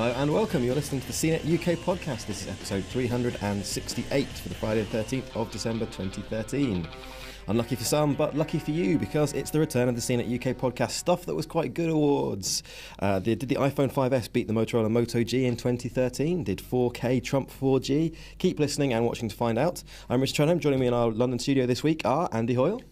Hello and welcome. You're listening to the CNET UK podcast. This is episode 368 for the Friday the 13th of December 2013. Unlucky for some, but lucky for you, because it's the return of the CNET UK podcast Stuff That Was Quite Good awards. Did the iPhone 5S beat the Motorola Moto G in 2013? Did 4K trump 4G? Keep listening and watching to find out. I'm Rich Trenholm. Joining me in our London studio this week are Andy Hoyle.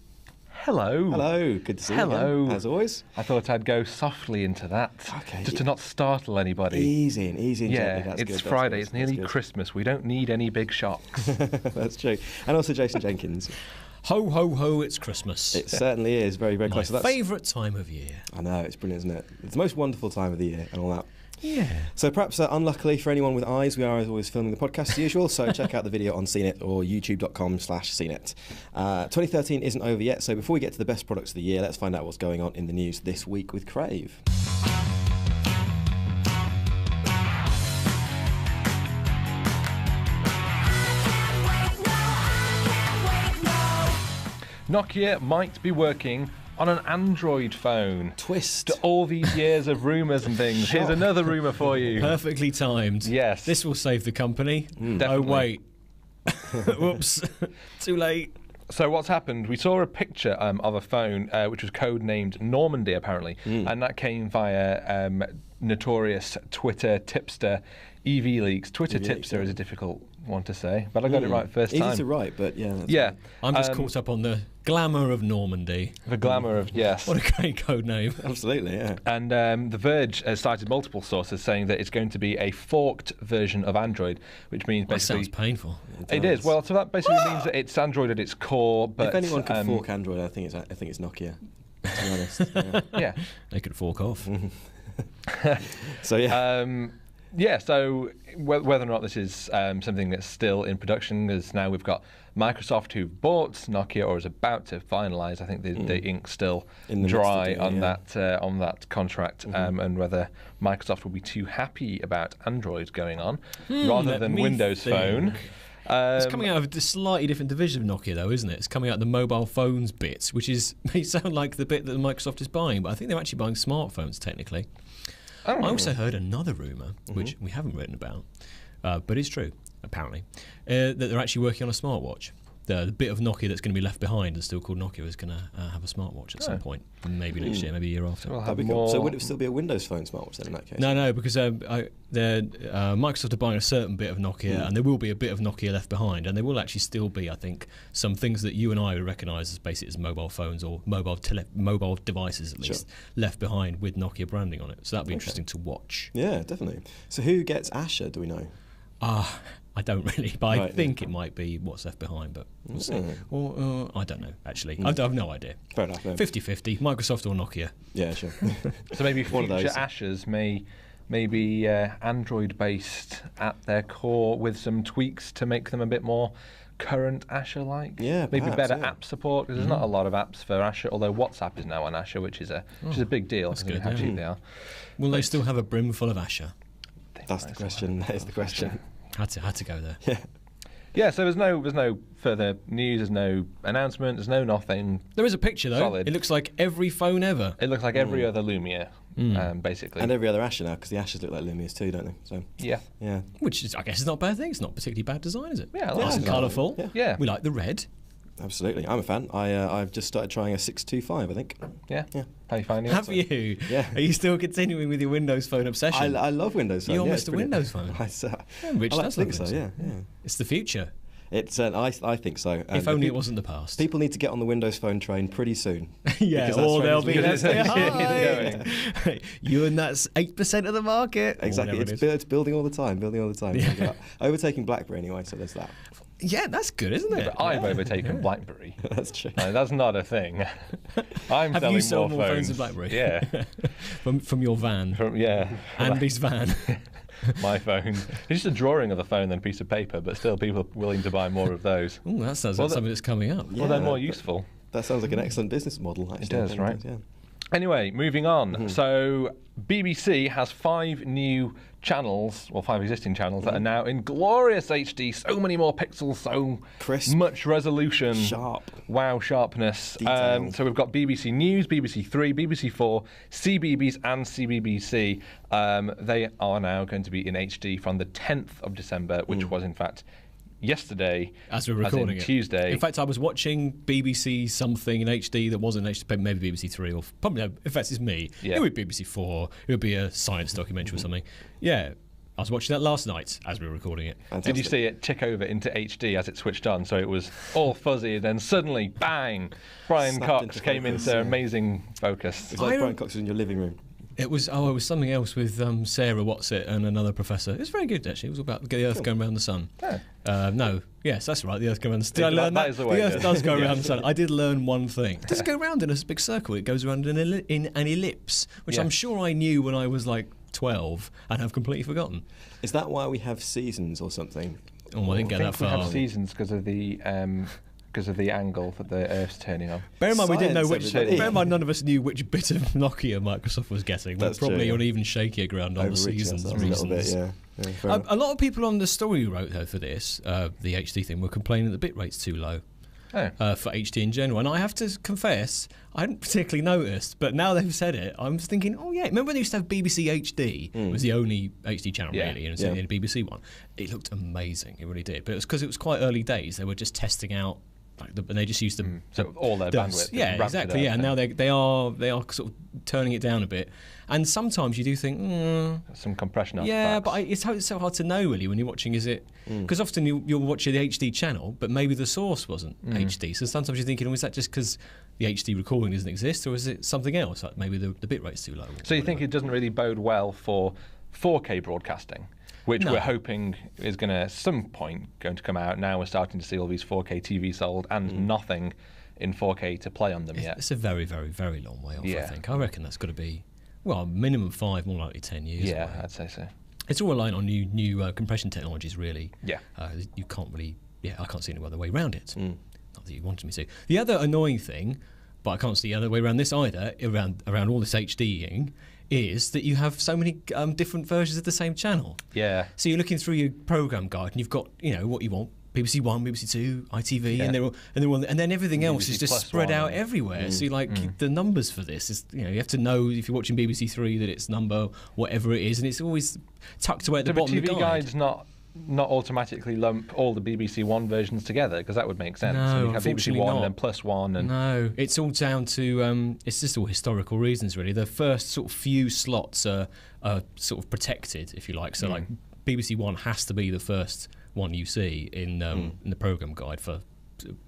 Hello. Hello. Good to see you again, as always. I thought I'd go softly into that, okay, just to not startle anybody. Easy and yeah, gently. That's it's good. Friday. That's it's nearly good. Christmas. We don't need any big shocks. That's true. And also Jason Jenkins. Ho, ho, ho, it's Christmas. It certainly is. Very, very close. My favourite time of year. I know, it's brilliant, isn't it? It's the most wonderful time of the year and all that. Yeah. So perhaps unluckily for anyone with eyes, we are as always filming the podcast as usual, so check out the video on CNET or youtube.com/CNET. 2013 isn't over yet, so before we get to the best products of the year, let's find out what's going on in the news this week with Crave. Nokia might be working on an Android phone. Twist. To all these years of rumours and things, here's another rumour for you. Perfectly timed. Yes. This will save the company. Oh, Definitely. wait. Whoops. Too late. So what's happened? We saw a picture of a phone which was codenamed Normandy, apparently, and that came via notorious Twitter tipster EV-Leaks. Twitter EV-Leaks, tipster yeah. is a difficult one to say, but I got it right first time. Easy to write, but yeah. That's Yeah. fine. I'm just caught up on the glamour of Normandy. The glamour of, yes. What a great code name. Absolutely, yeah. And The Verge has cited multiple sources saying that it's going to be a forked version of Android, which means That basically... sounds painful. It is. Well, so that basically means that it's Android at its core, but... If anyone could fork Android, I think it's Nokia, to be honest. Yeah. Yeah. They could fork off. So, yeah. Yeah, so whether or not this is something that's still in production, because now we've got Microsoft who bought Nokia or is about to finalise. I think the ink's still In the midst dry of doing it, on that contract, and whether Microsoft will be too happy about Android going on rather let than me Windows think. Phone. It's coming out of a slightly different division of Nokia, though, isn't it? It's coming out of the mobile phones bit, which is may sound like the bit that Microsoft is buying, but I think they're actually buying smartphones, technically. I also heard another rumour, which we haven't written about, but it's true, apparently, that they're actually working on a smartwatch. The bit of Nokia that's going to be left behind and still called Nokia is going to have a smartwatch at some point, maybe next year, maybe a year after. We'll That'd have be cool. more... So would it still be a Windows Phone smartwatch then in that case? No, because Microsoft are buying a certain bit of Nokia, and there will be a bit of Nokia left behind, and there will actually still be, I think, some things that you and I would recognise as basically as mobile phones or mobile devices at least left behind with Nokia branding on it. So that'd be interesting to watch. Yeah, definitely. So who gets Asher, do we know? I don't really, but I Right, think it might be what's left behind, but we'll see. Or I don't know, actually. I have no idea. Fair enough. Yeah, 50-50, Microsoft or Nokia. yeah sure. So maybe One of future those. Ashers may be Android-based at their core with some tweaks to make them a bit more current Asher-like. Yeah, maybe perhaps, better yeah. app support, because there's not a lot of apps for Asher, although WhatsApp is now on Asher, which is a big deal. That's because of good, how yeah. cheap they are. Will they still have a brim full of Asher? That's the question. That is the question. Had to go there. Yeah. Yeah, so there's no further news, there's no announcement, there's no nothing. There is a picture, though. Solid. It looks like every phone ever. It looks like every other Lumia, basically. And every other Asher now, because the Ashers look like Lumias too, don't they? So yeah. yeah. Which is, I guess, is not a bad thing. It's not particularly bad design, is it? Yeah, I like nice it. and colourful. Yeah. Yeah. We like the red. Absolutely. I'm a fan. I've just started trying a 625, I think. Yeah. Yeah. How are you finding it? Have you? Yeah. Are you still continuing with your Windows Phone obsession? I love Windows Phone. You're yeah, Mr. it's brilliant. Windows Phone. Rich, I like that's to think so, lovely. yeah. It's the future. It's I think so. If only it wasn't the past. People need to get on the Windows Phone train pretty soon. Yeah, Because or that they'll train be is left really behind. You and that's 8% of the market. or Exactly. whatever It's, it is. it's building all the time. Yeah. Overtaking BlackBerry anyway, so there's that. Yeah, that's good, isn't it? But I've overtaken BlackBerry. That's true. No, that's not a thing. I'm Have selling you sold more phones phones than BlackBerry? Yeah. from your van. Yeah. Andy's van. My phone. It's just a drawing of the phone than a piece of paper, but still people are willing to buy more of those. Ooh, that sounds Well, like something that's coming up. Yeah. Well, they're more useful. That sounds like an excellent business model, actually. does, right? Yeah. Anyway, moving on. So BBC has 5 new channels, or 5 existing channels that are now in glorious HD. So many more pixels, so Crisp. much resolution, Sharp. wow, sharpness. Detailed. So we've got BBC News, BBC Three, BBC Four, CBeebies, and CBBC. They are now going to be in HD from the 10th of December, which was in fact yesterday, as we're recording it. Tuesday. In fact, I was watching BBC something in HD that wasn't HD, maybe BBC Three, or probably, in fact, it's me. Yeah. It would be BBC Four. It would be a science documentary or something. Yeah, I was watching that last night as we were recording it. Did you see it tick over into HD as it switched on? So it was all fuzzy, then suddenly, bang! Brian Snapped Cox into came focus, into yeah. amazing focus. It's like Brian Cox was in your living room. It was it was something else with Sarah Whatsit and another professor. It was very good actually. It was about the Earth going around the sun. No, yes, that's right. The Earth going around the sun. Did I learn that is the way it Earth is. does go around the sun. I did learn one thing. It doesn't go around in a big circle. It goes around in an ellipse, which I'm sure I knew when I was like 12 and have completely forgotten. Is that why we have seasons or something? Oh, I didn't get that I think we far. have seasons because of the angle that the Earth's turning on. Bear in mind, we didn't know Science, which. everybody. Bear in mind, none of us knew which bit of Nokia Microsoft was getting. We're That's probably true, on even shakier ground on the Overreaching seasons ourselves a little reasons. bit, yeah. Fair enough. A lot of people on the story you wrote though for this, the HD thing, were complaining that the bit rate's too low. For HD in general, and I have to confess, I hadn't particularly noticed, but now they've said it, I'm thinking, oh yeah, remember when they used to have BBC HD? It was the only HD channel really, and it was the only BBC one. It looked amazing, it really did, but it was because it was quite early days. They were just testing out, and they just used So all their bandwidth. Yeah, ramped it exactly. up. Yeah, and now they are sort of turning it down a bit, and sometimes you do think, some compression artifacts. yeah, but it's so hard to know really when you're watching. Is it because often you're watching the HD channel, but maybe the source wasn't HD. So sometimes you're thinking, is that just because the HD recording doesn't exist, or is it something else? Like maybe the bit rate's too low. So you think it doesn't really bode well for 4K broadcasting, which No. we're hoping is going to, at some point, going to come out. Now we're starting to see all these 4K TV sold and nothing in 4K to play on them yet. It's a very, very, very long way off. Yeah. I think. I reckon that's got to be, well, minimum 5, more likely 10 years. Yeah, away. I'd say so. It's all reliant on new compression technologies, really. Yeah. You can't really, I can't see any other way around it. Not that you wanted me to. The other annoying thing, but I can't see the other way around this either, around all this HDing, is that you have so many different versions of the same channel. Yeah. So you're looking through your program guide and you've got, what you want. BBC One, BBC Two, ITV, Yeah. and then everything else BBC is just Plus spread One out and- everywhere. So the numbers for this is, you have to know if you're watching BBC Three that it's number whatever it is, and it's always tucked away at the So the bottom of the TV guide. guides not automatically lump all the BBC One versions together, because that would make sense. No, So you have BBC unfortunately One not. and then Plus One, and No, it's all down to it's just all historical reasons really. The first sort of few slots are sort of protected, if you like. So like BBC One has to be the first one you see in the program guide for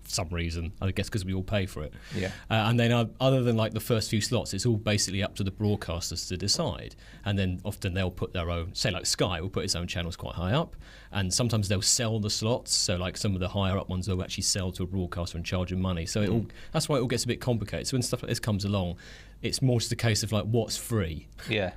some reason. I guess because we all pay for it. Yeah. And then other than like the first few slots, it's all basically up to the broadcasters to decide. And then often they'll put their own, say like Sky will put its own channels quite high up, and sometimes they'll sell the slots. So like some of the higher up ones they'll actually sell to a broadcaster and charge them money. So that's why it all gets a bit complicated. So when stuff like this comes along, it's more just a case of like what's free. yeah.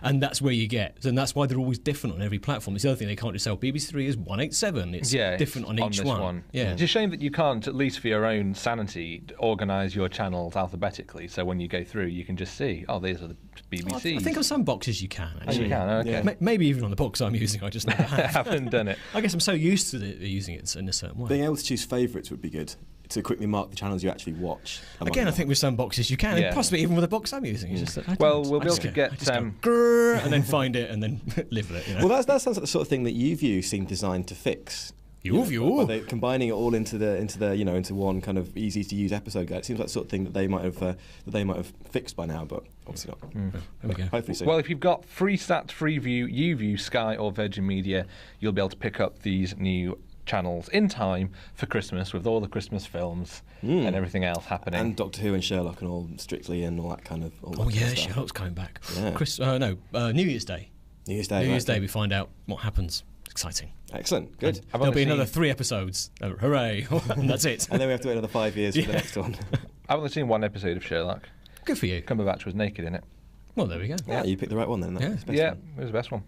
And that's where you get, and that's why they're always different on every platform. It's the other thing, they can't just sell BBC Three as 187. It's different on each this one. Yeah. It's a shame that you can't, at least for your own sanity, organise your channels alphabetically. So when you go through, you can just see, oh, these are the BBC. I think on some boxes you can Oh, actually. you can, okay. Yeah. Maybe even on the box I'm using, I just never I have. haven't done it. I guess I'm so used to using it in a certain way. Being able to choose favourites would be good, to quickly mark the channels you actually watch. Again, I think with some boxes you can, Yeah. and possibly even with the box I'm using. It's just that I Well, don't. we'll I be able just to go- get, I just go, um, "Grrr," and then find it and then live with it. Well, that sounds like the sort of thing that YouView seemed designed to fix. By they combining it all into into one kind of easy to use episode guide. It seems like the sort of thing that they might have fixed by now, but obviously not. There we go. Hopefully so. Well, if you've got Freesat, Freeview, YouView, Sky, or Virgin Media, you'll be able to pick up these new channels in time for Christmas, with all the Christmas films and everything else happening. and Doctor Who and Sherlock and all Strictly and all that kind of. All that Oh kind of yeah, stuff. Sherlock's coming back. Yeah. New Year's Day. New Year's Day. New Year's right. Day, we find out what happens. It's exciting. Excellent. Good. I've There'll only be another seen- 3 episodes. Oh, hooray! And that's it. And then we have to wait another 5 years for the next one. I've only seen one episode of Sherlock. Good for you. Cumberbatch was naked in it. Well, there we go. Yeah, you picked the right one then. Yeah. That's the best Yeah, one. it was the best one.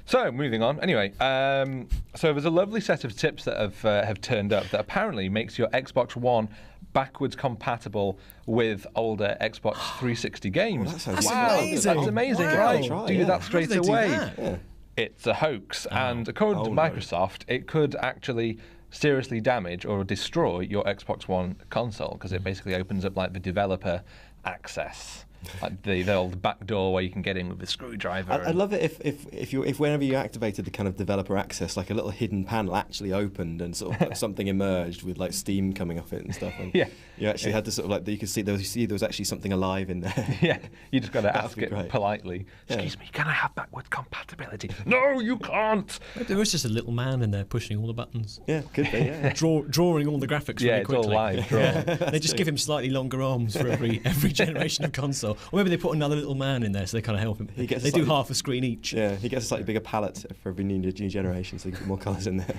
So, moving on. Anyway, so there's a lovely set of tips that have turned up that apparently makes your Xbox One backwards compatible with older Xbox 360 games. that sounds That's amazing. That's amazing, Wow. right? Try, Do yeah. that How straight do they do away. that? Yeah. it's a hoax. And according to Microsoft, it could actually seriously damage or destroy your Xbox One console, because it basically opens up like the developer access, like the old back door where you can get in with a screwdriver. I love it if whenever you activated the kind of developer access, like a little hidden panel actually opened and sort of something emerged with like steam coming off it and stuff. And you actually had to sort of like, you could see there was actually something alive in there. Yeah, you just got to ask it great. politely. Excuse me, can I have backward compatibility? No, you can't. Maybe there was just a little man in there pushing all the buttons. Yeah, could be. Yeah. Drawing all the graphics Yeah, really it's quickly. all live drawn. They just give him slightly longer arms for every generation of console. Or maybe they put another little man in there so they kind of help him. He gets They a do slightly- half a screen each. Yeah, he gets a slightly bigger palette for every new generation, so you get more colours in there.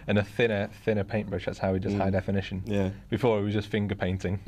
And a thinner paintbrush. That's how he does high definition. Yeah. Before it was just finger painting,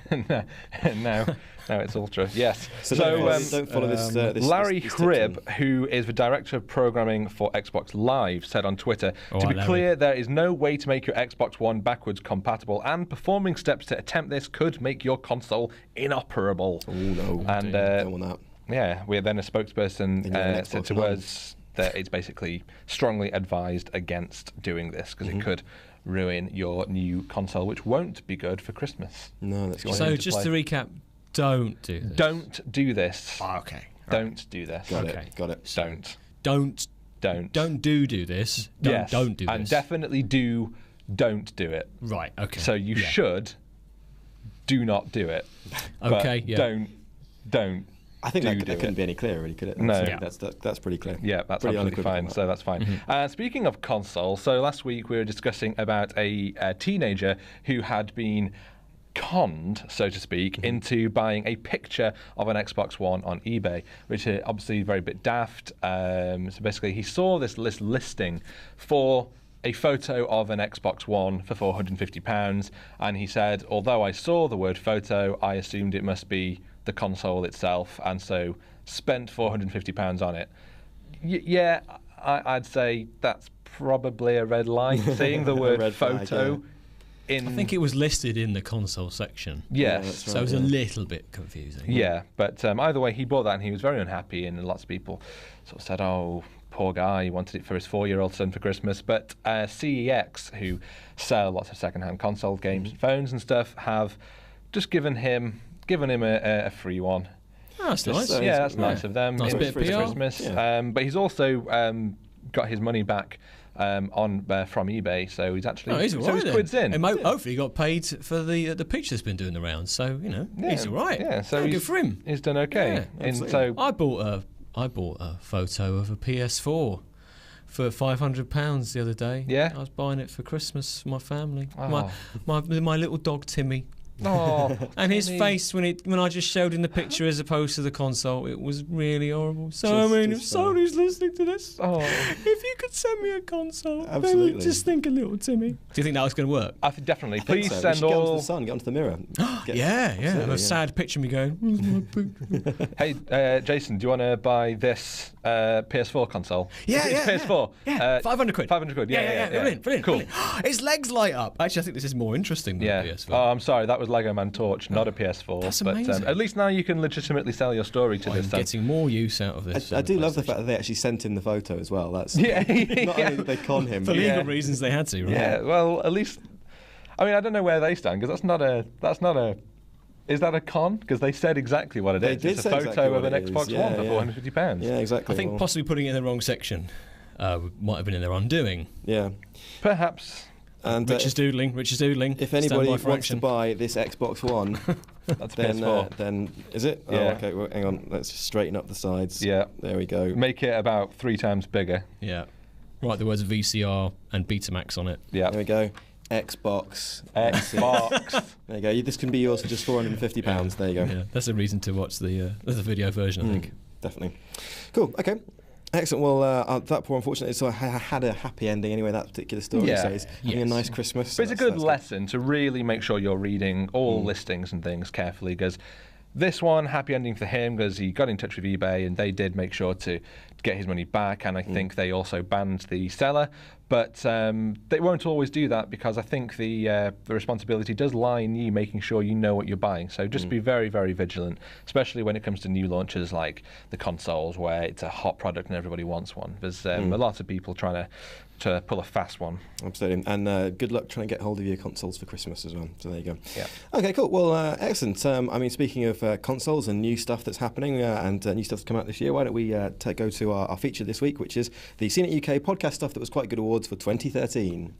and now it's ultra. Yes. So don't follow this. Larry this Hribb, who is the director of programming for Xbox Live, said on Twitter, All "To right, be Larry. clear, there is no way to make your Xbox One backwards compatible, and performing steps to attempt this could make your console inoperable." Oh no! And don't want that. yeah, then a spokesperson Then you're an said Xbox to nut. us that it's basically strongly advised against doing this, because it could ruin your new console, which won't be good for Christmas. No, that's So to just to play. recap, don't do this. Don't do this. Okay. Don't do this. got Okay. it. Got it. Don't. Don't do this. Yes. Don't do this. And definitely don't do it. Right. Okay. So you should do not do it. Okay. But Yeah. don't. I think do that do couldn't it. be any clearer, really, could it? No. That's, Yeah. that's pretty clear. Yeah, that's Pretty absolutely unequivocal, fine. that. So that's fine. Speaking of console, so last week we were discussing about a teenager who had been conned, so to speak, into buying a picture of an Xbox One on eBay, which is obviously very bit daft. So basically, he saw this listing for a photo of an Xbox One for £450, and he said, although I saw the word photo, I assumed it must be the console itself, and so spent £450 on it. Yeah, I'd say that's probably a red line. Seeing the word red flag, photo in... I think it was listed in the console section. Yes. that's So it was a little bit confusing. Yeah, but either way, he bought that and he was very unhappy, and lots of people sort of said, oh, poor guy, he wanted it for his 4-year-old son for Christmas. But CEX, who sell lots of second-hand console games and phones and stuff, have just given him a free one. Oh, that's nice. so- Yeah, that's yeah. nice of them. Nice in bit of for PR. Christmas. Yeah. But he's also got his money back from eBay, so he's actually Oh, he's all so right his then. quid's in. And hopefully he got paid for the picture that's been doing the rounds. So, he's all right. Yeah, so good he's, for him. He's done okay. Yeah, and absolutely. so I bought a photo of a PS4 for £500 the other day. Yeah? I was buying it for Christmas for my family. Oh. My little dog Timmy. oh, And his Timmy. face when I just showed him the picture as opposed to the console, it was really horrible. So if just, Sony's listening to this, Oh. if you could send me a console, Absolutely. maybe just think a little Timmy. Do you think that was going to work? I think definitely. I think Please so. We send should get onto all. the sun, get onto the mirror. Get- Yeah. absolutely, A sad picture of me going, where's my picture? Hey, Jason, do you want to buy this PS4 console? Yeah, It's yeah, PS4. Yeah, 500 quid. 500 quid. Yeah. Brilliant. Cool. Brilliant. Its legs light up. Actually, I think this is more interesting than Yeah. the PS4. Oh, I'm sorry. That was Lego Man Torch, not a PS4. That's but amazing. at least now you can legitimately sell your story to I'm this. getting more use out of this. I do love the PlayStation. fact that they actually sent him the photo as well. That's Yeah. not only did they con him, For but legal Yeah. reasons, they had to, right? Yeah. Well, at least. I mean, I don't know where they stand, because that's not a. Is that a con? Because they said exactly what it They is. did It's a say photo exactly of what an it is. Xbox Yeah, One for yeah. £450. yeah, exactly. I think Well, possibly putting it in the wrong section might have been in their undoing. yeah. Perhaps. And Rich is doodling. if Stand anybody by for wants to action. buy this Xbox One, That's then PS4. then is it? Yeah. Oh, okay. Well, hang on. Let's just straighten up the sides. Yeah. There we go. Make it about 3 times bigger. Yeah. Write the words VCR and Betamax on it. Yeah. There we go. Xbox. Xbox. There you go. This can be yours for just £450. There you go. Yeah, that's a reason to watch the video version, I think. Definitely. Cool. Okay. Excellent. Well, that poor unfortunately, so I had a happy ending anyway. That particular story. Yeah. So it's having a Yes. nice Christmas. But it's a That's- good that's lesson to really make sure you're reading all listings and things carefully, because this one, happy ending for him, because he got in touch with eBay and they did make sure to get his money back, and I think they also banned the seller. But they won't always do that because I think the responsibility does lie in you making sure you know what you're buying. So just be very, very vigilant, especially when it comes to new launches like the consoles, where it's a hot product and everybody wants one. There's a lot of people trying to pull a fast one. Absolutely. And good luck trying to get hold of your consoles for Christmas as well. So there you go. Yeah. Okay, cool. Well, excellent. I mean, speaking of consoles and new stuff that's happening and new stuff that's come out this year, why don't we go to our feature this week, which is the CNET UK podcast stuff that was quite good awards for 2013.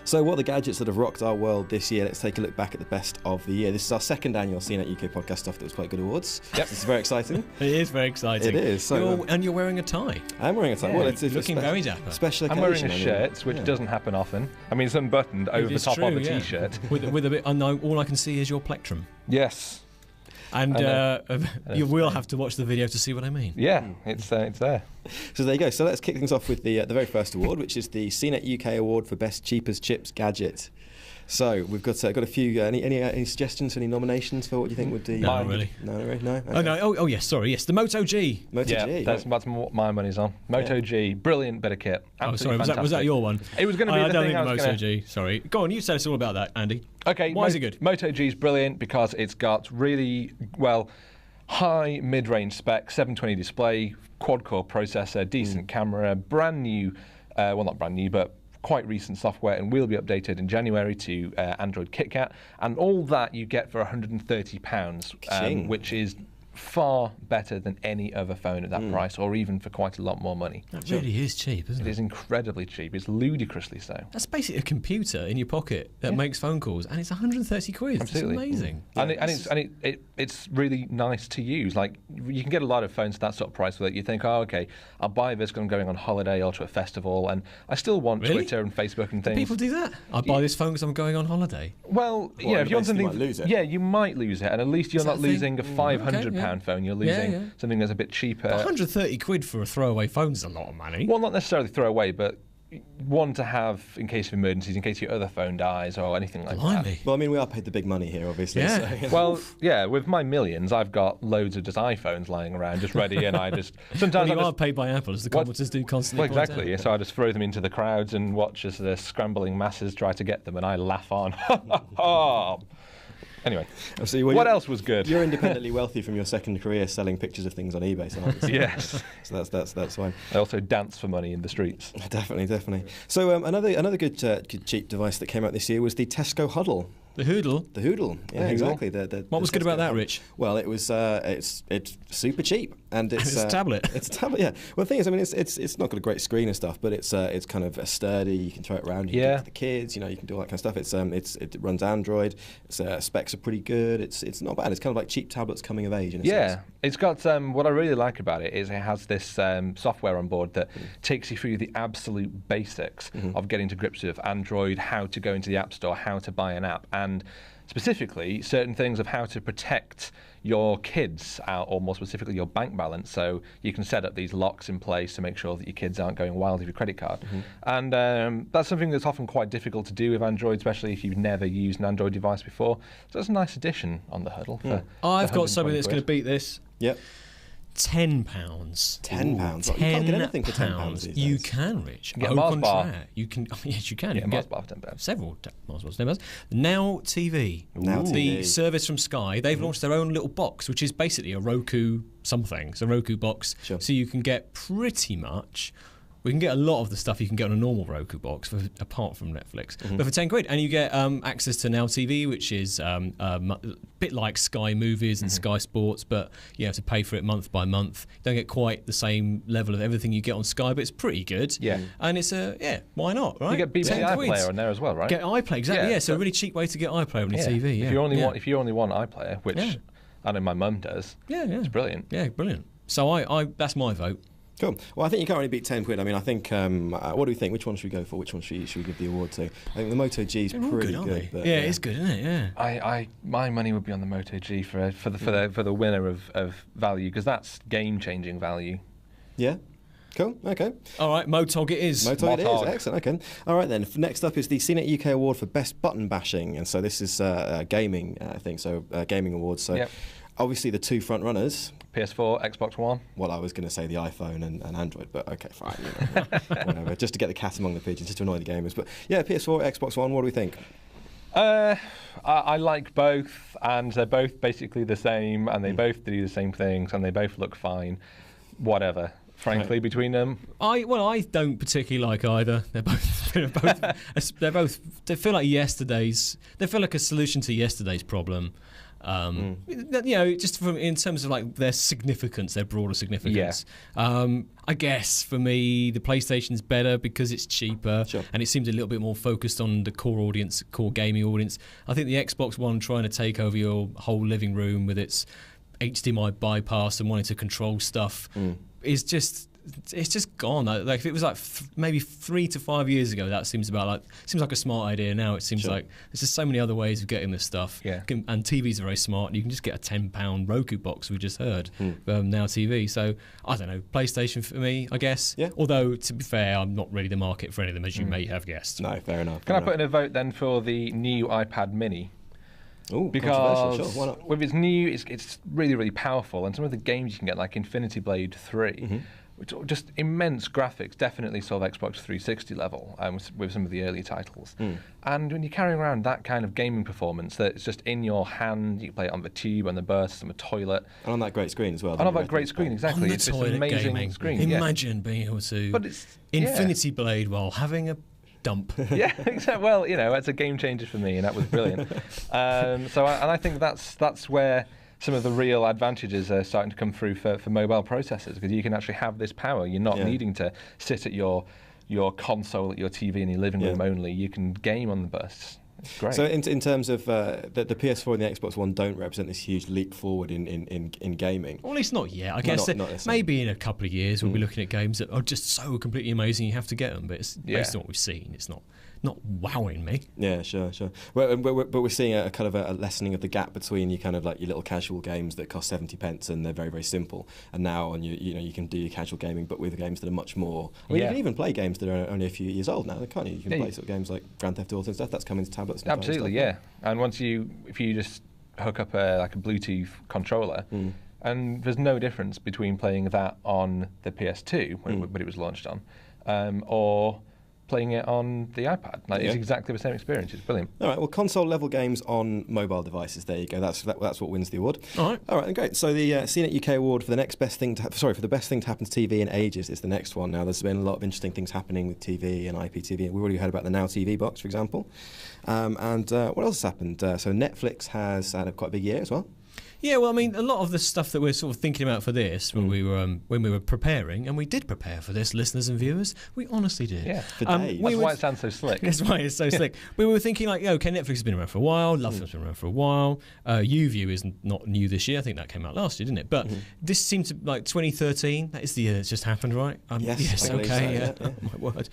So what are the gadgets that have rocked our world this year? Let's take a look back at the best of the year. This is our second annual CNET UK podcast stuff that was quite good awards. Yep. This is very exciting. It is very exciting. It is. So, and you're wearing a tie. I'm wearing a tie. Yeah, Well, it's looking very dapper. Special I'm occasion. wearing a shirt, which doesn't happen often. I mean, it's unbuttoned over the It's top true, of a yeah. t-shirt. with a bit. All I can see is your plectrum. Yes. And you will have to watch the video to see what I mean. Yeah, it's there. So there you go. So let's kick things off with the very first award, which is the CNET UK Award for Best Cheap as Chips Gadget. So we've got a few. Any suggestions? Any nominations for what you think would be? No, really. No, really? No. Okay. Oh no! Oh yes, sorry. Yes, the Moto G. Moto Yeah, G. that's what my money's on. Moto G, brilliant bit of kit. Oh, sorry. Absolutely Was that your one? It was going to be I the don't thing think I the was Moto going to... G. Sorry. Go on. You tell us all about that, Andy. Okay. Why is it good? Moto G is brilliant because it's got really, high mid-range spec, 720 display, quad-core processor, decent camera, brand new, not brand new, but quite recent software, and will be updated in January to Android KitKat, and all that you get for £130, which is far better than any other phone at that price, or even for quite a lot more money. That really is cheap, isn't It it? is incredibly cheap. It's ludicrously so. That's basically a computer in your pocket that makes phone calls, and it's 130 quid. Absolutely. It's amazing. It's really nice to use. Like, you can get a lot of phones at that sort of price where you think, oh, okay, I'll buy this when I'm going on holiday or to a festival, and I still want Really? Twitter and Facebook and things. People do that. I buy this phone because I'm going on holiday. Well, Well, if you want basically something, you might lose it. yeah, you might lose it, and at least you're Is that not a thing? losing a £500 Okay, yeah. phone. You're losing Yeah. something that's a bit cheaper. 130 quid for a throwaway phone is a lot of money. Well, not necessarily throw away, but one to have in case of emergencies, in case your other phone dies or anything like that. Blimey. Well, I mean, we are paid the big money here, obviously. Yeah. So, you know. Well, yeah, with my millions, I've got loads of just iPhones lying around, just ready, and I just sometimes Well, you I are just, paid by Apple, as the What? commenters do constantly well, point exactly. out. So I just throw them into the crowds and watch as the scrambling masses try to get them, and I laugh on. Anyway, So well, what you're- else was good? You're independently wealthy from your second career selling pictures of things on eBay, so obviously. Yes. So that's fine. I also dance for money in the streets. Definitely. So another good cheap device that came out this year was the Tesco Huddle. The Hoodle. The Hoodle, yeah, Hoodle. exactly. What was good about that, Rich? Well, it was it's super cheap, and it's It's a tablet. It's a tablet, yeah. Well, the thing is, I mean, it's not got a great screen and stuff, but it's kind of sturdy. You can throw it around. You can give Yeah. it to the kids. You can do all that kind of stuff. It runs Android. Its specs are pretty good. It's not bad. It's kind of like cheap tablets coming of age. In a Yeah, sense. it's got what I really like about it is it has this software on board that takes you through the absolute basics of getting to grips with Android, how to go into the App Store, how to buy an app, and specifically certain things of how to protect your kids, or more specifically your bank balance. So you can set up these locks in place to make sure that your kids aren't going wild with your credit card. And that's something that's often quite difficult to do with Android, especially if you've never used an Android device before. So it's a nice addition on the Huddle. I've got something that's going to beat this. Yep. £10. £10. You can't get anything for £10 these You days. can, Rich. You get Au Mars bar. contraire. You can. Yes, you can. You Yeah, can Mars get bar for £10. several Mars bars. £10. Now TV. Now The TV. service from Sky. They've launched their own little box, which is basically a Roku something. It's a Roku box. Sure. So you can get pretty much. We can get a lot of the stuff you can get on a normal Roku box, apart from Netflix. But for 10 quid, and you get access to Now TV, which is a bit like Sky Movies and Sky Sports, but you have to pay for it month by month. You don't get quite the same level of everything you get on Sky, but it's pretty good. Yeah. And it's why not, right? You get BBC 10 quid. iPlayer on there as well, right? Get iPlayer, exactly. Yeah, Yeah, so a so- really cheap way to get iPlayer on your Yeah. TV. Yeah. If you only yeah. want iPlayer, which Yeah. I know my mum does, yeah, it's brilliant. Yeah, brilliant. So I that's my vote. Cool. Well, I think you can't really beat 10 quid. I mean, I think, what do we think? Which one should we go for? Which one should we give the award to? I think the Moto G is pretty good. But, yeah, it's good, isn't it? Yeah. My money would be on the Moto G for the winner of value, because that's game-changing value. Yeah. Cool. Okay. All right, Motog it is. Motog it is. Excellent. Okay. All right then. Next up is the CNET UK Award for Best Button Bashing, and so this is a gaming thing. So gaming awards. So obviously the two front runners. PS4, Xbox One. Well, I was going to say the iPhone and Android, but okay, fine. Whatever. Just to get the cat among the pigeons, just to annoy the gamers. But yeah, PS4, Xbox One. What do we think? I like both, and they're both basically the same, and they both do the same things, and they both look fine. Whatever. Frankly, between them, I don't particularly like either. They feel like yesterday's. They feel like a solution to yesterday's problem. Just in terms of like their significance, their broader significance. Yeah. I guess for me, the PlayStation's better because it's cheaper, and it seems a little bit more focused on the core audience, core gaming audience. I think the Xbox One trying to take over your whole living room with its HDMI bypass and wanting to control stuff is just. It's just gone. Like if it was like maybe 3 to 5 years ago, that seems like a smart idea. Now it seems like there's just so many other ways of getting this stuff. Yeah. And TVs are very smart. And you can just get a £10 Roku box. We just heard Now TV. So I don't know. PlayStation for me, I guess. Yeah. Although to be fair, I'm not really the market for any of them, as you may have guessed. No, fair enough. Can I put in a vote then for the new iPad Mini? Ooh, because sure, why not? with its new, it's really, really powerful, and some of the games you can get, like Infinity Blade 3, which are just immense graphics, definitely sort of Xbox 360 level with some of the early titles. And when you're carrying around that kind of gaming performance, that it's just in your hand, you can play it on the tube, on the burst, on the toilet. And on that great screen as well. And on that great screen, exactly. On the it's toilet an amazing gaming. screen. Imagine being able to Infinity Blade while having a dump. Yeah, exactly. Well, it's a game changer for me, and that was brilliant. I think that's where some of the real advantages are starting to come through for mobile processors, because you can actually have this power. You're not needing to sit at your console, at your TV in your living room only. You can game on the bursts. It's great. So in terms of the PS4 and the Xbox One don't represent this huge leap forward in gaming. Well, at least not yet. I guess not maybe in a couple of years we'll be looking at games that are just so completely amazing you have to get them. But it's based on what we've seen. It's not wowing me. Yeah, sure. Well, but we're seeing a kind of a lessening of the gap between your kind of like your little casual games that cost 70p and they're very, very simple. And now on you can do your casual gaming, but with games that are much more. I mean, you can even play games that are only a few years old now, can't you? You can play sort of games like Grand Theft Auto and stuff. That's coming to tablets. Absolutely, yeah. And if you just hook up a Bluetooth controller. And there's no difference between playing that on the PS2 when it was launched on, or playing it on the iPad. It's exactly the same experience. It's brilliant. All right. Well, console-level games on mobile devices. There you go. That's what wins the award. All right. Great. So the CNET UK award for the best thing to happen to TV in ages is the next one. Now, there's been a lot of interesting things happening with TV and IPTV. We've already heard about the Now TV box, for example. And what else has happened? So Netflix has had quite a big year as well. Yeah, well, I mean, a lot of the stuff that we're sort of thinking about for this when we were preparing, and we did prepare for this, listeners and viewers, we honestly did. Yeah, that's why it sounds so slick. That's why it's so slick. We were thinking like, okay, Netflix has been around for a while, LoveFilm's been around for a while, YouView is not new this year. I think that came out last year, didn't it? But this seemed to like 2013. That is the year that's just happened, right? Yes. Okay. So, Oh my word,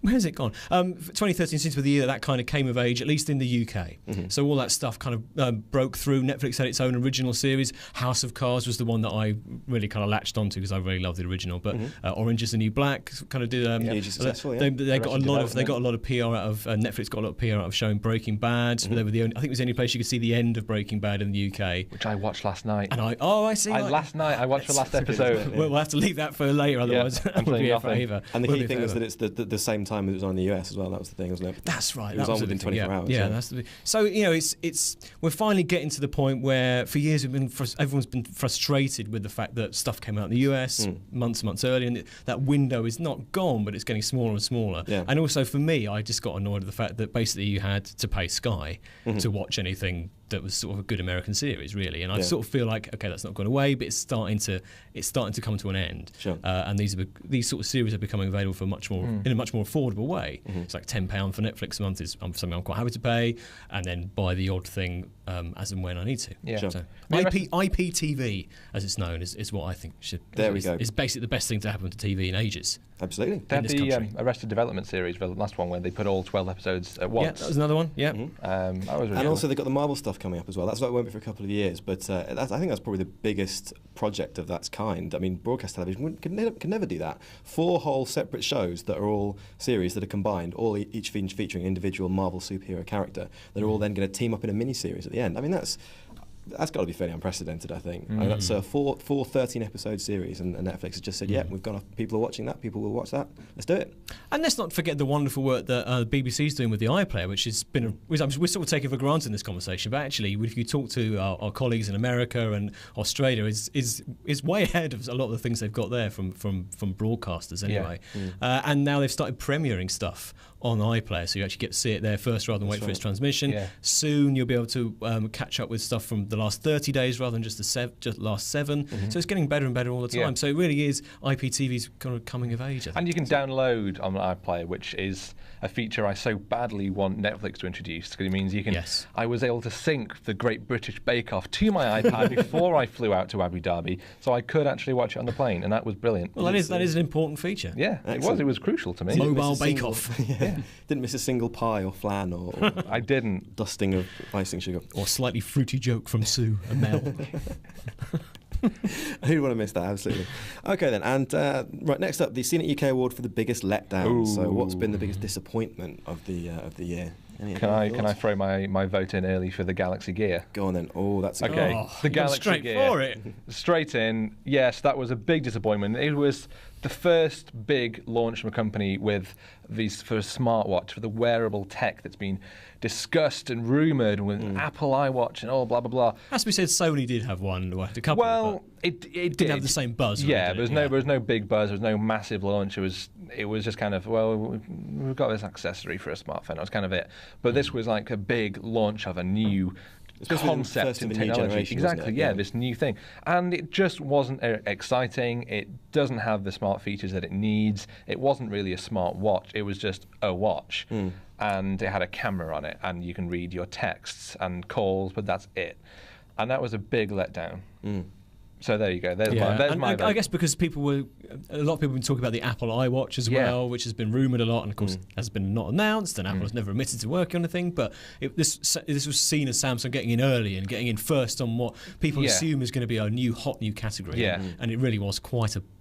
where's it gone? 2013 seems to be the year that kind of came of age, at least in the UK. So all that stuff kind of broke through. Netflix had its own original series. House of Cards was the one that I really kind of latched onto because I really loved the original. But Orange is the New Black kind of did. Successful, they got a lot of PR out of Netflix. Got a lot of PR out of showing Breaking Bad. They were I think it was the only place you could see the end of Breaking Bad in the UK, which I watched last night. And I see. Last night I watched the last episode. We'll have to leave that for later, otherwise I'm we'll be forever. And the key thing was that it's the same time as it was on in the US as well. That was the thing, wasn't it? That's right. It was on within 24 hours. Yeah, that's the. So it's we're finally getting to the point where for years everyone's been frustrated with the fact that stuff came out in the US months and months earlier, and that window is not gone, but it's getting smaller and smaller. Yeah. And also for me, I just got annoyed at the fact that basically you had to pay Sky to watch anything that was sort of a good American series, really. And I sort of feel like, okay, that's not gone away, but it's starting to come to an end. Sure. And these sort of series are becoming available for much more in a much more affordable way. It's like £10 for Netflix a month is something I'm quite happy to pay, and then buy the odd thing as and when I need to. Yeah. Sure. So IPTV, as it's known, is what I think should. There we go. It's basically the best thing to happen to TV in ages. Absolutely. They had this the country. Arrested Development series, the last one, where they put all 12 episodes at once. Yeah, that was another one. Yeah. That was really And cool. also they've got the Marvel stuff coming up as well. That's what it won't be for a couple of years, but I think that's probably the biggest project of that kind. I mean, broadcast television could never do that. 4 whole separate shows that are all series that are combined, each featuring individual Marvel superhero character, that are all then going to team up in a mini-series at the end. I mean, that's got to be fairly unprecedented, I think. I mean, that's a 4 13-episode series, and Netflix has just said, yeah, we've got enough people are watching that, people will watch that, let's do it. And let's not forget the wonderful work that the BBC's doing with the iPlayer, which has been we're sort of taking for granted in this conversation, but actually, if you talk to our colleagues in America and Australia, is way ahead of a lot of the things they've got there from broadcasters anyway. And now they've started premiering stuff on iPlayer, so you actually get to see it there first rather than wait for its transmission. Yeah. Soon you'll be able to catch up with stuff from the last 30 days rather than just the last 7. So it's getting better and better all the time. Yeah. So it really is IPTV's kind of coming of age, I think. And you can download on iPlayer, which is a feature I so badly want Netflix to introduce, because it means you can. Yes. I was able to sync the Great British Bake Off to my iPad before I flew out to Abu Dhabi, so I could actually watch it on the plane, and that was brilliant. Well, that is an important feature. Yeah, Excellent. It was crucial to me. Mobile Didn't miss a Bake single- Off. Didn't miss a single pie or flan or I didn't. dusting of icing sugar. Or slightly fruity joke from Sue and Mel. Who'd want to miss that? Absolutely. Okay then, and right next up, the CNET UK Award for the biggest letdown. So, what's been the biggest disappointment of the year? Can I throw my vote in early for the Galaxy Gear? Go on then. Oh, that's a good Okay, one. the you're Galaxy straight Gear. for it. Straight in. Yes, that was a big disappointment. It was the first big launch from a company with these for a smartwatch, for the wearable tech that's been discussed and rumoured with Apple iWatch and all blah blah blah. Has to be said, Sony did have one, or a couple. Well, it did have the same buzz. Yeah, really, there did was it? no big buzz. There was no massive launch. It was just kind of, well, we've got this accessory for a smartphone. That was kind of it. But this was like a big launch of a new Especially the concept first of in a new technology. generation, wasn't Exactly, it? yeah, Yeah. this new thing. And it just wasn't exciting. It doesn't have the smart features that it needs. It wasn't really a smart watch. It was just a watch. And it had a camera on it, and you can read your texts and calls, but that's it. And that was a big letdown. So there you go. There's my vote. I guess because a lot of people have been talking about the Apple iWatch as Yeah. well, which has been rumoured a lot, and of course has been not announced, and Apple has never admitted to working on anything. But this was seen as Samsung getting in early and getting in first on what people Yeah. assume is going to be a hot new category. Yeah. And it really was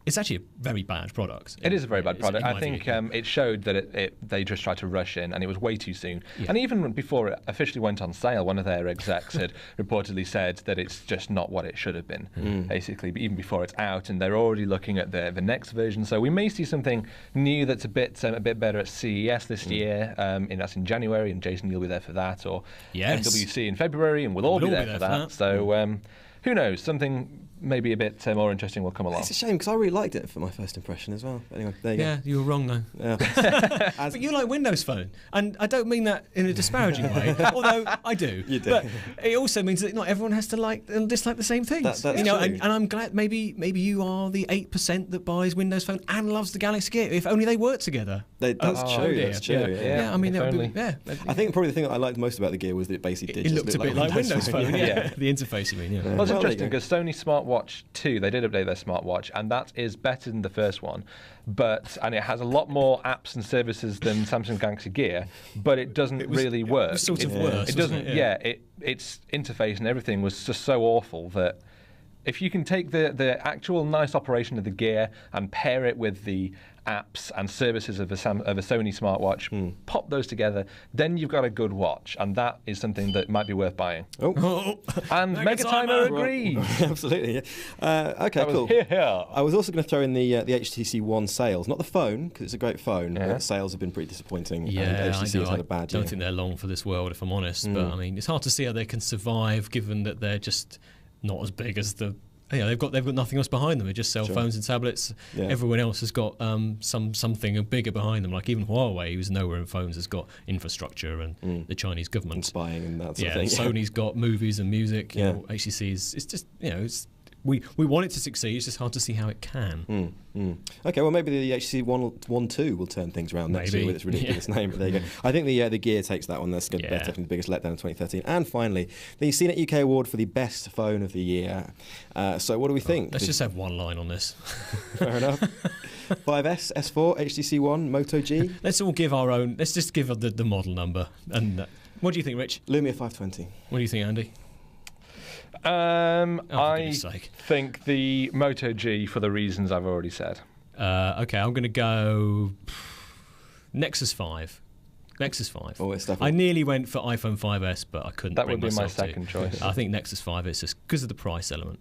it's actually a very bad product. It is a very bad It's- product. in I my think view. it showed that they just tried to rush in, and it was way too soon. Yeah. And even before it officially went on sale, one of their execs had reportedly said that it's just not what it should have been, basically, even before it's out, and they're already looking at the next version. So we may see something new that's a bit better at CES this year, and that's in January, and Jason, you'll be there for that, or Yes. MWC in February, and we'll all be there for that. So who knows, something maybe a bit more interesting will come along. It's a shame because I really liked it for my first impression as well. Anyway, there you Yeah, you were wrong though. go. Yeah. But you like Windows Phone, and I don't mean that in a disparaging way, although I do. You do. But it also means that not everyone has to like and dislike the same things. That's you know, true. and I'm glad maybe you are the 8% that buys Windows Phone and loves the Galaxy Gear. If only they work together. That's true. dear. That's true. Yeah, Yeah. I mean, if that would only. be, yeah. I think probably the thing that I liked most about the Gear was that it basically did It just looked a look bit like Windows Phone. Yeah. Yeah. The interface, you mean? Yeah. Well, it's Well, there interesting you go. because Sony Smartwatch 2, they did update their smartwatch, and that is better than the first one, and it has a lot more apps and services than Samsung Galaxy Gear, but it doesn't really work. It was sort of worse. It doesn't. Wasn't it? Its interface and everything was just so awful that if you can take the actual nice operation of the Gear and pair it with the apps and services of a Sony smartwatch, pop those together, then you've got a good watch, and that is something that might be worth buying. Oh, And Megatimer agrees. absolutely. Yeah. Okay, That was cool. here. I was also going to throw in the HTC One sales, not the phone because it's a great phone. Yeah. But sales have been pretty disappointing. Yeah, and HTC I know. has had a bad I don't year. think they're long for this world, if I'm honest. But I mean, it's hard to see how they can survive, given that they're just not as big as the they've got nothing else behind them. They just sell phones and tablets. Yeah. Everyone else has got something bigger behind them. Like even Huawei, who's nowhere in phones, has got infrastructure and the Chinese government And spying and that sort of and thing. Sony's got movies and music. Yeah. HTC is. It's just we want it to succeed. It's just hard to see how it can. Okay, well maybe the HTC One 2 will turn things around next year with its ridiculous name. But there you go. I think the Gear takes that one. That's definitely the biggest letdown of 2013. And finally, the CNET UK Award for the best phone of the year. So what do we think? Let's just have one line on this. Fair enough. 5S, S4, HTC One, Moto G. Let's all give our own. Let's just give the model number. And what do you think, Rich? Lumia 520. What do you think, Andy? I think the Moto G for the reasons I've already said. Okay, I'm going to go Nexus 5. Nexus 5. Oh, it's I nearly went for iPhone 5S, but I couldn't. That would bring be my myself second choice. I think Nexus 5 is just because of the price element.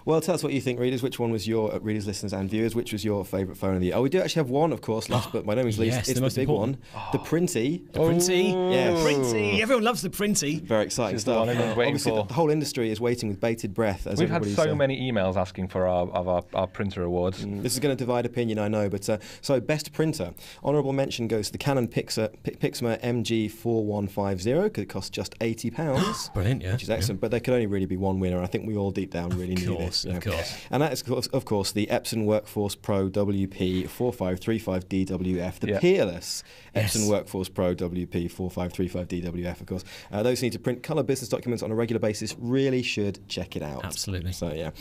Well, tell us what you think, readers. Which one was your readers, listeners, and viewers? Which was your favourite phone of the year? Oh, we do actually have one, of course, last but by no means least. Yes, it's the most big important. one, the Printy. The Printy. Yes. Printy. Everyone loves the Printy. Very exciting This is the stuff. one everyone's waiting Obviously, for. the whole industry is waiting with bated breath. As We've had everybody's, so many emails asking for our printer awards. This is going to divide opinion, I know, but so best printer. Honourable mention goes to the Canon Pixma MG4150 because it costs just £80. Brilliant, yeah. Which is excellent, but there could only really be one winner. I think we all deep down really knew this. Of course. And that is, of course, the Epson Workforce Pro WP 4535 DWF, the peerless Epson Workforce Pro WP 4535 DWF, of course. Those who need to print colour business documents on a regular basis really should check it out. Absolutely. So, yeah.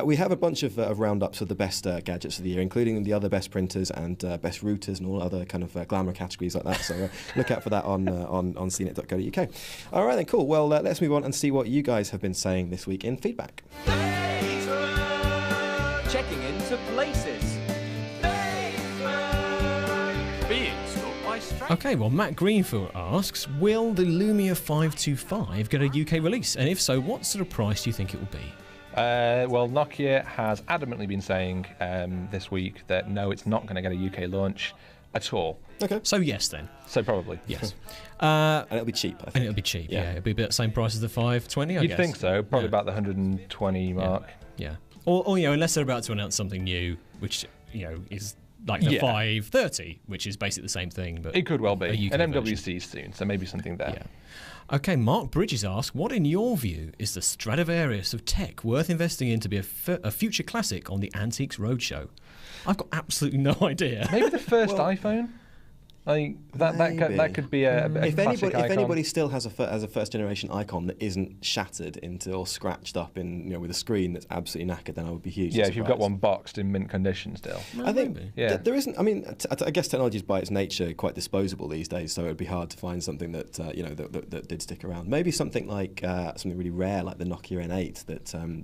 We have a bunch of roundups of the best gadgets of the year, including the other best printers and best routers and all other kind of glamour categories like that. So look out for that on cnet.co.uk. All right, then, cool. Well, let's move on and see what you guys have been saying this week in feedback. Checking into places. Being stalked by strangers. Okay, well, Matt Greenfield asks, will the Lumia 525 get a UK release? And if so, what sort of price do you think it will be? Well, Nokia has adamantly been saying this week that no, it's not going to get a UK launch at all. Okay. So yes, then. So probably. Yes. And it'll be cheap, I think. And it'll be cheap, yeah. It'll be about the same price as the 520, I guess. You'd think so. Probably about the 120 mark. Yeah. Or unless they're about to announce something new, which, is like the 530, which is basically the same thing. But it could well be. An MWC version. soon, so maybe something there. Yeah. Okay, Mark Bridges asks, what in your view is the Stradivarius of tech worth investing in to be a future classic on the Antiques Roadshow? I've got absolutely no idea. Maybe the first iPhone? Like that could be a if classic icon. anybody still has a first generation icon that isn't shattered into or scratched up in with a screen that's absolutely knackered, then I would be hugely surprised. If you've got one boxed in mint condition still. I think there isn't. I mean, I guess technology is by its nature quite disposable these days, so it would be hard to find something that that did stick around. Maybe something like something really rare, like the Nokia N8 that no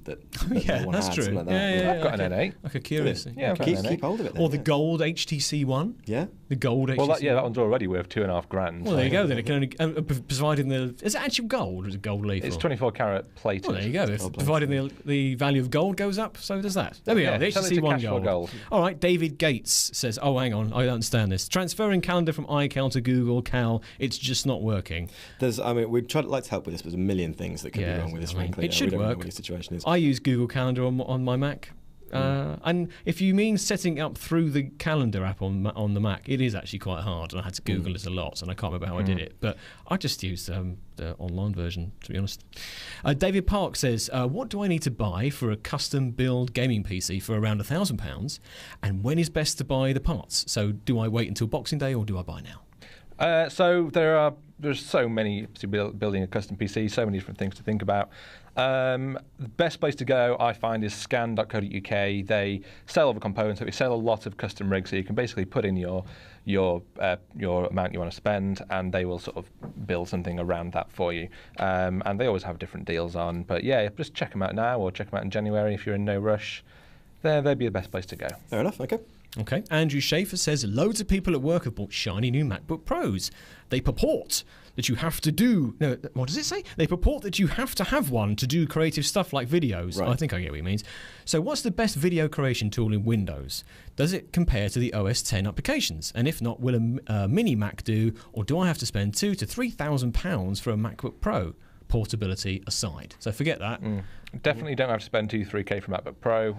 one that's had, true. something like that. I've got an N8. Like a curious. Yeah, keep hold of it. Then, or the gold HTC One. Yeah. The gold HTC. That one's already worth $2,500. Well, there you go. Then it can only providing the. Is it actual gold or is it gold leaf? It's 24 karat plated. Well, there you go. If providing the value of gold goes up, so does that. There we go. The HTC One gold. All right. David Gates says, "Oh, hang on, I don't understand this. Transferring calendar from iCal to Google Cal, it's just not working." We'd like to help with this, but there's a million things that could be wrong with this. Frankly, it should we don't work. know what the situation is. I use Google Calendar on my Mac. And if you mean setting it up through the calendar app on the Mac, it is actually quite hard, and I had to Google it a lot, and I can't remember how I did it. But I just used the online version, to be honest. David Park says, what do I need to buy for a custom build gaming PC for around £1,000, and when is best to buy the parts? So do I wait until Boxing Day, or do I buy now? So there's so many to building a custom PC, so many different things to think about. The best place to go, I find, is scan.co.uk. They sell other components. They sell a lot of custom rigs, so you can basically put in your amount you want to spend, and they will sort of build something around that for you. And they always have different deals on. But yeah, just check them out now, or check them out in January if you're in no rush. They'd be the best place to go. Fair enough. Okay. Andrew Schaefer says, loads of people at work have bought shiny new MacBook Pros. They purport that you have to do... No, what does it say? They purport that you have to have one to do creative stuff like videos. Right. I think I get what he means. So what's the best video creation tool in Windows? Does it compare to the OS X applications? And if not, will a mini Mac do? Or do I have to spend £2,000 to £3,000 for a MacBook Pro? portability aside. So forget that. Definitely don't have to spend 2-3K for MacBook Pro.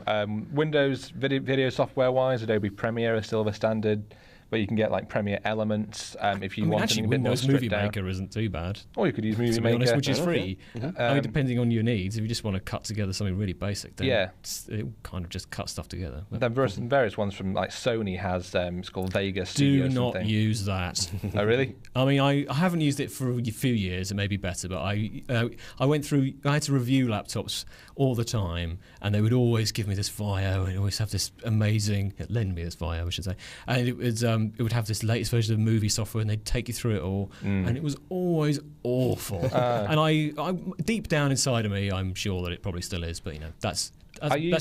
Windows video software-wise, Adobe Premiere is still the standard, but you can get like Premiere Elements if you want actually, something a bit more Windows stripped Movie down. Maker isn't too bad. Or you could use Movie To be Maker, honest, which is free. I mean, Um, depending on your needs, if you just want to cut together something really basic, then Yeah. it kind of just cut stuff together. But Then various ones from like Sony has it's called Vegas do Studio not something. use that. Oh really? I mean, I haven't used it for a few years. It may be better, but I went through. I had to review laptops all the time, and they would always give me this VAIO, and always have this amazing. Lend me this VAIO, I should say, and it would have this latest version of movie software, and they'd take you through it all, and it was always awful. And I deep down inside of me, I'm sure that it probably still is, but that's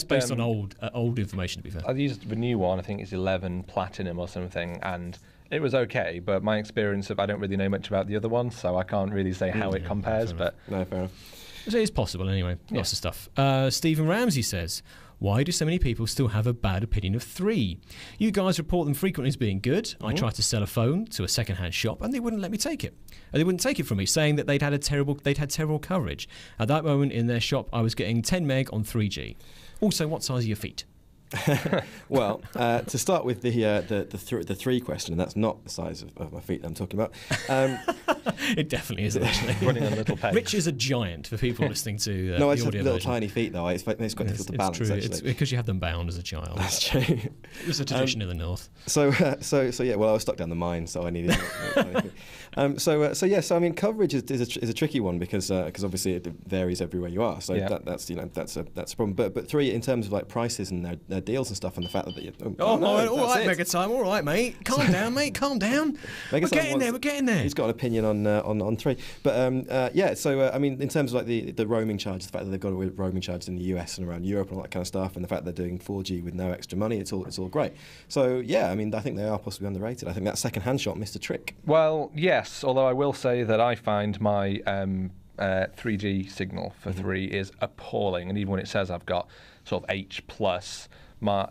based on old information. To be fair, I used the new one. I think it's 11 Platinum or something, and it was okay. But my experience I don't really know much about the other one, so I can't really say how it compares. But No, fair enough. so it's possible anyway. Lots of stuff. Stephen Ramsey says, why do so many people still have a bad opinion of 3? You guys report them frequently as being good. I tried to sell a phone to a second-hand shop, and they wouldn't let me take it. They wouldn't take it from me, saying that they'd had terrible coverage. At that moment in their shop, I was getting 10 meg on 3G. Also, what size are your feet? Well, to start with the 3 question, and that's not the size of my feet that I'm talking about. It definitely is, actually. running on little pegs. Rich is a giant for people listening to No, the it's audio little version. tiny feet though. It's quite difficult to balance. True. Actually, It's because you have them bound as a child. that's true. It was a tradition in the north. So yeah. Well, I was stuck down the mine, so I needed. So I mean, coverage is a tricky one because obviously it varies everywhere you are. So Yeah. that's a problem. But 3 in terms of like prices and their deals and stuff, and the fact that All right, that's it. Mega Time. All right, mate. Calm down, mate. Calm down. Mega Time We're getting there. He's got an opinion on 3, but yeah. So I mean, in terms of like the roaming charges, the fact that they've got roaming charges in the US and around Europe and all that kind of stuff, and the fact that they're doing 4G with no extra money, it's all great. So yeah, I mean, I think they are possibly underrated. I think that second-hand shot missed a trick. Well, yes, although I will say that I find my 3G signal for 3 is appalling, and even when it says I've got sort of H+,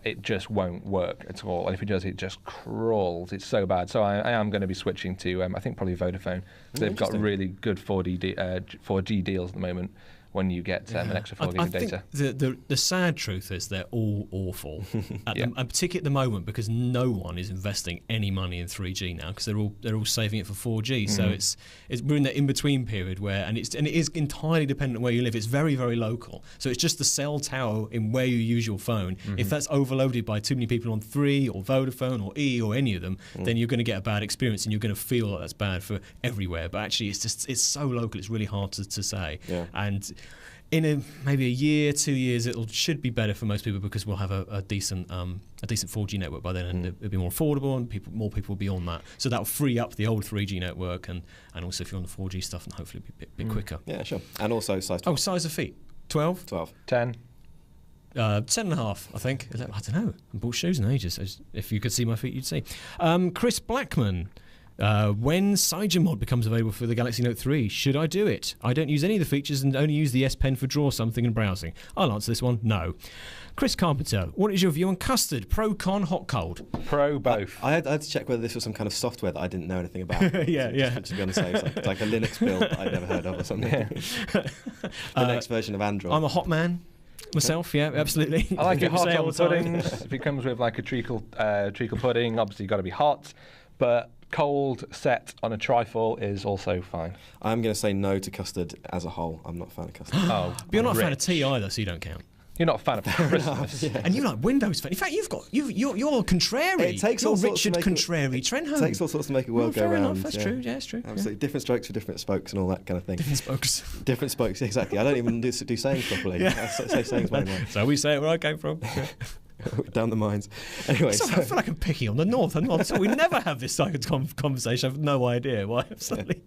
it just won't work at all. And if it does, it just crawls. It's so bad. So I am going to be switching to, I think, probably Vodafone. They've got Interesting. really good 4G deals at the moment when you get an extra 4 gig of data. Think the sad truth is they're all awful, and particularly at the moment, because no one is investing any money in 3G now because they're all saving it for 4G. So we're in that in between period where it is entirely dependent on where you live. It's very, very local. So it's just the cell tower in where you use your phone. If that's overloaded by too many people on 3 or Vodafone or E or any of them, then you're going to get a bad experience and you're going to feel like that's bad for everywhere. But actually, it's so local. It's really hard to say. Yeah. And in maybe a year, 2 years, should be better for most people because we'll have a decent 4G network by then, and it'll be more affordable, and more people will be on that. So that'll free up the old 3G network, and also if you're on the 4G stuff, and hopefully be a bit quicker. Yeah, sure. And also size 12. Oh, size of feet, 12, 12. 10. 10.5, I think. I don't know. I haven't bought shoes in ages. If you could see my feet, you'd see. Chris Blackman. When CygerMod becomes available for the Galaxy Note 3, should I do it? I don't use any of the features and only use the S Pen for draw something and browsing. I'll answer this one, no. Chris Carpenter, what is your view on custard? Pro, con, hot, cold? Pro, both. I had to check whether this was some kind of software that I didn't know anything about. Yeah. Just to be on the safe side. It's like a Linux build that I'd never heard of or something. The next version of Android. I'm a hot man. Myself, yeah, absolutely. I like it People hot say all on the time. puddings. If it comes with like a treacle pudding, obviously got to be hot. But cold set on a trifle is also fine. I'm going to say no to custard as a whole. I'm not a fan of custard. Oh, But you're not a fan of Rich. tea either, so you don't count. You're not a fan of Christmas. And you like Windows Phone. In fact, you're contrary. It takes you're all sorts to Richard make Contrary it Trenholm. takes all sorts to make a world go fair round. enough. That's true. Yeah, it's true. Yeah. Absolutely. Different strokes for different spokes and all that kind of thing. Different spokes. Different spokes, exactly. I don't even do sayings properly. I say sayings my way. So we say it where I came from. Down the mines. Anyway, Sorry, I feel like I'm picking on the North. We never have this type of conversation. I have no idea why. Absolutely.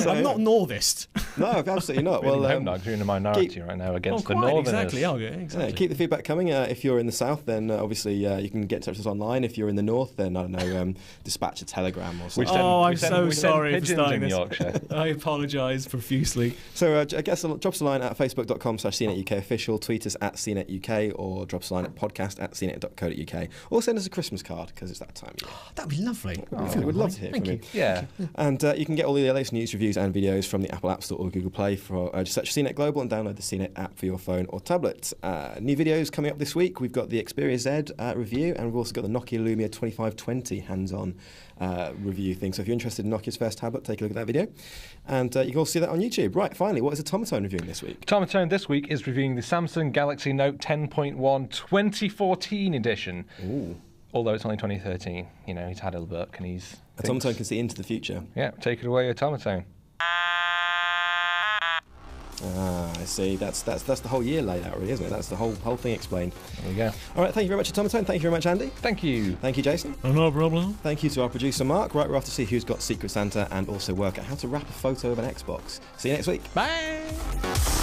I'm not Northist. no, absolutely not. Really Well, home you're in a minority right now against the quite, Northerners. exactly. Oh, yeah, exactly. keep the feedback coming. If you're in the south, then obviously you can get in touch with us online. If you're in the north, then I don't know, dispatch a telegram or We something. send- Oh, we I'm send- so we send sorry for pigeons starting in this. Yorkshire. I apologise profusely. So I guess drop us a line at facebook.com/CNETUK official, tweet us at CNETUK, or drop us a line at podcast@cnet.co.uk, or send us a Christmas card because it's that time of year. That'd be lovely. We'd love to hear Thank from you. you. Yeah. And you can get all the latest news, reviews, and videos from the Apple App Store or Google Play. Just search CNET Global and download the CNET app for your phone or tablet. New videos coming up this week. We've got the Xperia Z review, and we've also got the Nokia Lumia 2520 hands-on review thing. So if you're interested in Nokia's first tablet, take a look at that video. And you can also see that on YouTube. Right, finally, what is Automatone reviewing this week? Automatone this week is reviewing the Samsung Galaxy Note 10.1 2014 edition. Ooh. Although it's only 2013. You know, he's had a look and he's... Automatone can see into the future. Yeah, take it away, Automatone. I see. That's the whole year laid out, really, isn't it? That's the whole thing explained. There we go. All right, thank you very much, Automatone. Thank you very much, Andy. Thank you. Thank you, Jason. No problem. Thank you to our producer, Mark. Right, we're off to see who's got Secret Santa and also work out how to wrap a photo of an Xbox. See you next week. Bye.